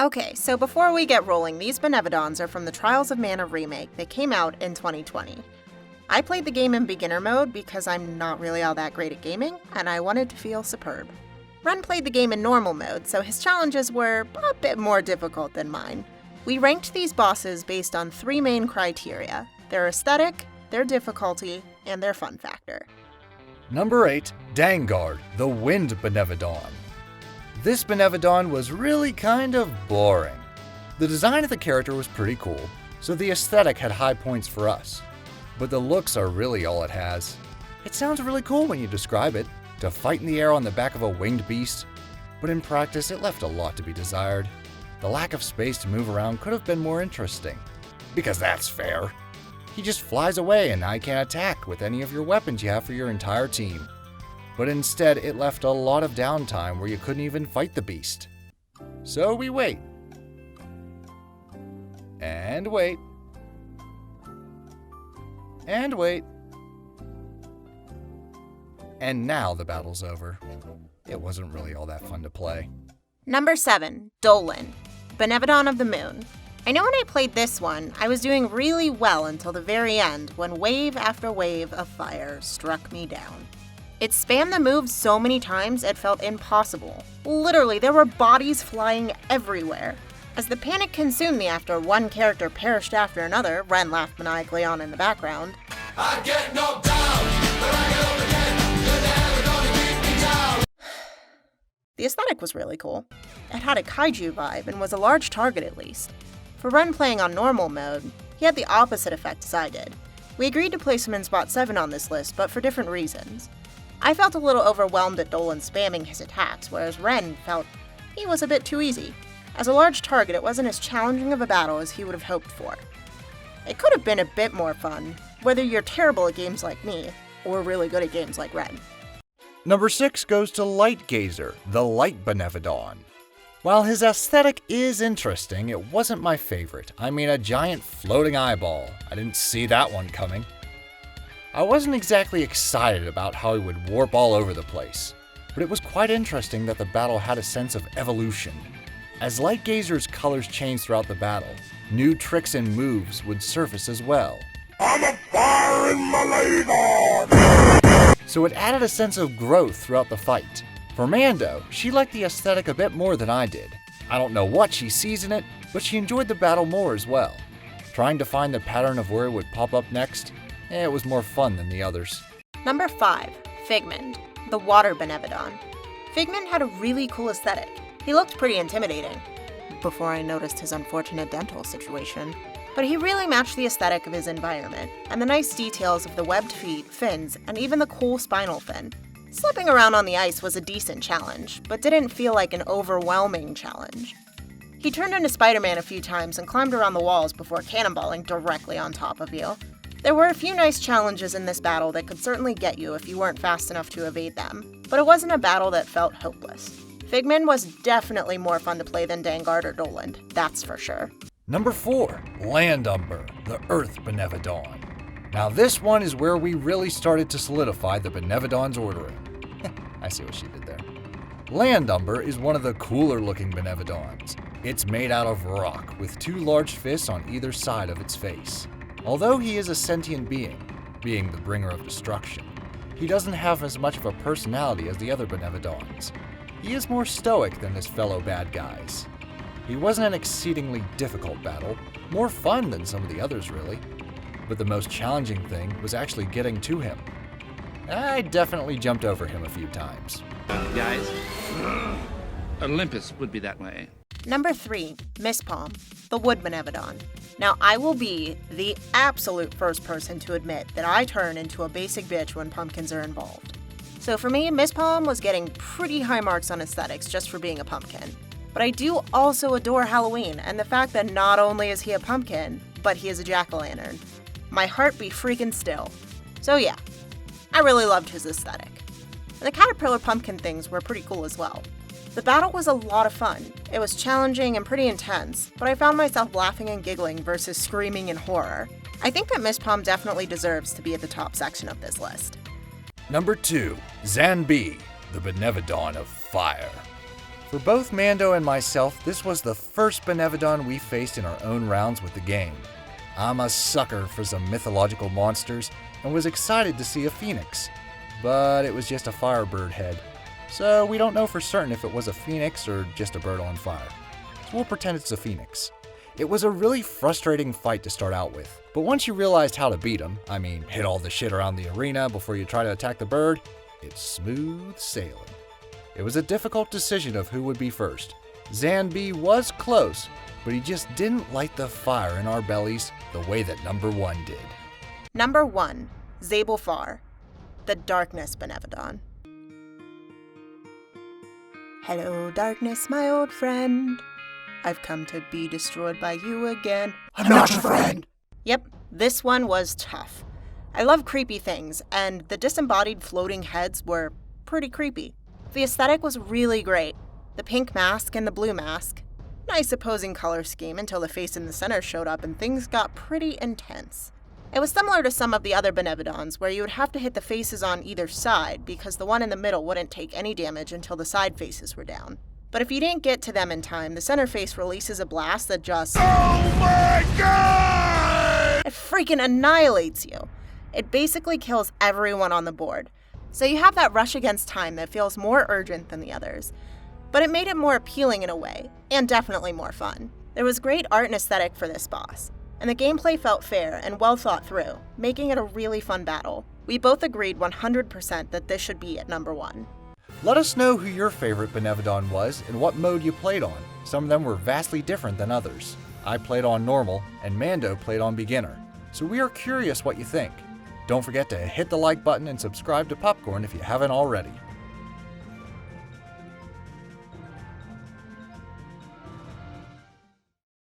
Okay, so before we get rolling, these Benevodons are from the Trials of Mana remake that came out in 2020. I played the game in beginner mode because I'm not really all that great at gaming, and I wanted to feel superb. Wren played the game in normal mode, so his challenges were a bit more difficult than mine. We ranked these bosses based on 3 main criteria: their aesthetic, their difficulty, and their fun factor. Number 8, Dangard, the Wind Benevodon. This Benevodon was really kind of boring. The design of the character was pretty cool, so the aesthetic had high points for us. But the looks are really all it has. It sounds really cool when you describe it, to fight in the air on the back of a winged beast, but in practice it left a lot to be desired. The lack of space to move around could have been more interesting, because that's fair. He just flies away and I can't attack with any of your weapons you have for your entire team. But instead it left a lot of downtime where you couldn't even fight the beast. So we wait. And wait. And wait. And now the battle's over. It wasn't really all that fun to play. Number 7, Dolan, Benevodon of the Moon. I know when I played this one, I was doing really well until the very end when wave after wave of fire struck me down. It spammed the moves so many times it felt impossible. Literally, there were bodies flying everywhere. As the panic consumed me after one character perished after another, Wren laughed maniacally on in the background. I get knocked down, but I get up again. You're never gonna keep me down. The aesthetic was really cool. It had a kaiju vibe and was a large target at least. For Wren playing on normal mode, he had the opposite effect as I did. We agreed to place him in spot 7 on this list, but for different reasons. I felt a little overwhelmed at Dolan spamming his attacks, whereas Wren felt he was a bit too easy. As a large target, it wasn't as challenging of a battle as he would have hoped for. It could have been a bit more fun, whether you're terrible at games like me, or really good at games like Wren. Number 6 goes to Light Gazer, the Light Benevodon. While his aesthetic is interesting, it wasn't my favorite. I mean, a giant floating eyeball. I didn't see that one coming. I wasn't exactly excited about how he would warp all over the place, but it was quite interesting that the battle had a sense of evolution. As Light Gazer's colors changed throughout the battle, new tricks and moves would surface as well. I'm a fire in my ladon. So it added a sense of growth throughout the fight. For Mando, she liked the aesthetic a bit more than I did. I don't know what she sees in it, but she enjoyed the battle more as well. Trying to find the pattern of where it would pop up next, it was more fun than the others. Number 5, Figmund, the Water Benevodon. Figmund had a really cool aesthetic. He looked pretty intimidating, before I noticed his unfortunate dental situation. But he really matched the aesthetic of his environment, and the nice details of the webbed feet, fins, and even the cool spinal fin. Slipping around on the ice was a decent challenge, but didn't feel like an overwhelming challenge. He turned into Spider-Man a few times and climbed around the walls before cannonballing directly on top of you. There were a few nice challenges in this battle that could certainly get you if you weren't fast enough to evade them, but it wasn't a battle that felt hopeless. Figmund was definitely more fun to play than Dangard or Dolan, that's for sure. Number 4, Landumber, the Earth Benevodon. Now this one is where we really started to solidify the Benevodon's ordering. I see what she did there. Landumber is one of the cooler looking Benevodons. It's made out of rock with 2 large fists on either side of its face. Although he is a sentient being the bringer of destruction, he doesn't have as much of a personality as the other Benevodons. He is more stoic than his fellow bad guys. He wasn't an exceedingly difficult battle, more fun than some of the others really, but the most challenging thing was actually getting to him. I definitely jumped over him a few times. Guys, Olympus would be that way. Number 3, Misspalm, the Wood Benevodon. Now, I will be the absolute first person to admit that I turn into a basic bitch when pumpkins are involved. So for me, Misspalm was getting pretty high marks on aesthetics just for being a pumpkin. But I do also adore Halloween and the fact that not only is he a pumpkin, but he is a jack-o'-lantern. My heart be freaking still. So yeah, I really loved his aesthetic. And the caterpillar pumpkin things were pretty cool as well. The battle was a lot of fun. It was challenging and pretty intense, but I found myself laughing and giggling versus screaming in horror. I think that Misspalm definitely deserves to be at the top section of this list. Number 2, Zanbi, the Benevodon of Fire. For both Mando and myself, this was the first Benevodon we faced in our own rounds with the game. I'm a sucker for some mythological monsters and was excited to see a phoenix, but it was just a firebird head, so we don't know for certain if it was a phoenix or just a bird on fire. So we'll pretend it's a phoenix. It was a really frustrating fight to start out with, but once you realized how to beat him, I mean hit all the shit around the arena before you try to attack the bird, it's smooth sailing. It was a difficult decision of who would be first. Zanby was close, but he just didn't light the fire in our bellies the way that number 1 did. Number 1, Zabelfar, the Darkness Benevodon. Hello, darkness, my old friend. I've come to be destroyed by you again. I'm not your friend. Yep, this one was tough. I love creepy things, and the disembodied floating heads were pretty creepy. The aesthetic was really great. The pink mask and the blue mask. Nice opposing color scheme until the face in the center showed up and things got pretty intense. It was similar to some of the other Benevodons, where you would have to hit the faces on either side because the one in the middle wouldn't take any damage until the side faces were down. But if you didn't get to them in time, the center face releases a blast that just... Oh my god! It freaking annihilates you. It basically kills everyone on the board. So you have that rush against time that feels more urgent than the others. But it made it more appealing in a way, and definitely more fun. There was great art and aesthetic for this boss, and the gameplay felt fair and well thought through, making it a really fun battle. We both agreed 100% that this should be at number 1. Let us know who your favorite Benevodon was and what mode you played on. Some of them were vastly different than others. I played on normal, and Mando played on beginner. So we are curious what you think. Don't forget to hit the like button and subscribe to Popcorn if you haven't already.